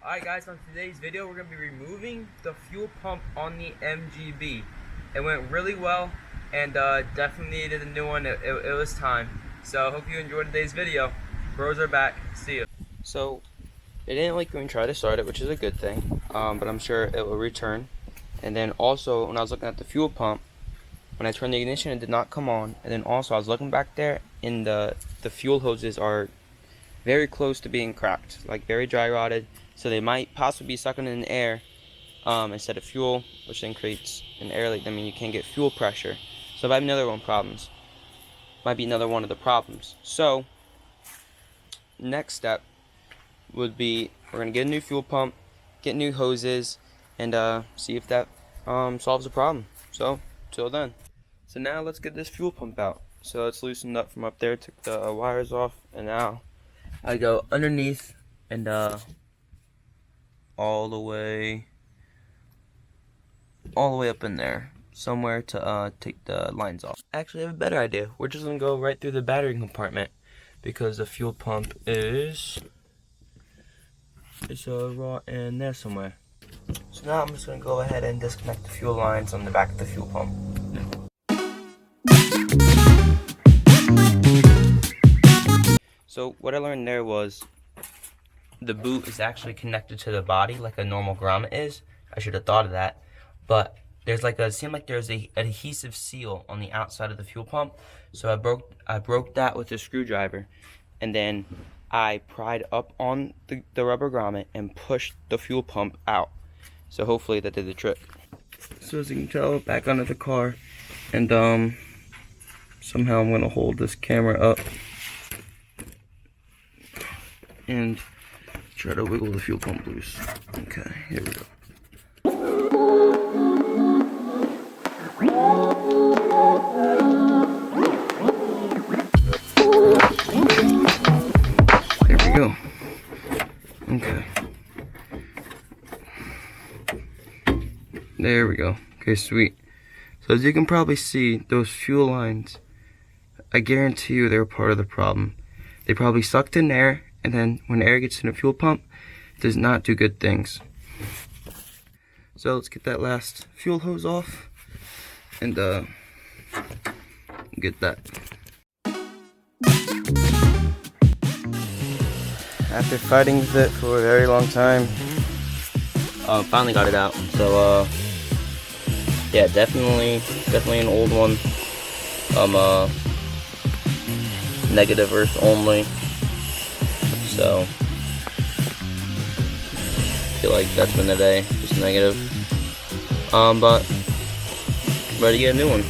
Alright guys, on today's video we're going to be removing the fuel pump on the MGB. It went really well and definitely needed a new one. It was time. So hope you enjoyed today's video. Bros are back. See you. So it didn't like when we tried to start it, which is a good thing, but I'm sure it will return. And then also when I was looking at the fuel pump, when I turned the ignition it did not come on. And then also I was looking back there and the fuel hoses are very close to being cracked, like very dry rotted. So they might possibly be sucking in air instead of fuel, which then creates an air leak. I mean, you can't get fuel pressure. So that might be another one of the problems. So next step would be we're gonna get a new fuel pump, get new hoses, and see if that solves the problem. So till then. So now let's get this fuel pump out. So it's loosened up from up there, took the wires off, and now I go underneath and all the way up in there somewhere to take the lines off. Actually, I have a better idea. We're just gonna go right through the battery compartment because the fuel pump is raw in there somewhere. So now I'm just gonna go ahead and disconnect the fuel lines on the back of the fuel pump. So what I learned there was the boot is actually connected to the body like a normal grommet is. I should have thought of that. But there's like it seemed like there's an adhesive seal on the outside of the fuel pump. So I broke that with a screwdriver, and then I pried up on the rubber grommet and pushed the fuel pump out. So hopefully that did the trick. So as you can tell, back under the car, and somehow I'm gonna hold this camera up and try to wiggle the fuel pump loose. Okay, here we go. There we go. Okay. There we go. Okay, sweet. So as you can probably see, those fuel lines, I guarantee you they're part of the problem. They probably sucked in air, and then when air gets in a fuel pump, it does not do good things. So let's get that last fuel hose off and get that. After fighting with it for a very long time, finally got it out. So yeah, definitely an old one. Negative earth only. So I feel like that's been the day, just negative. But ready to get a new one.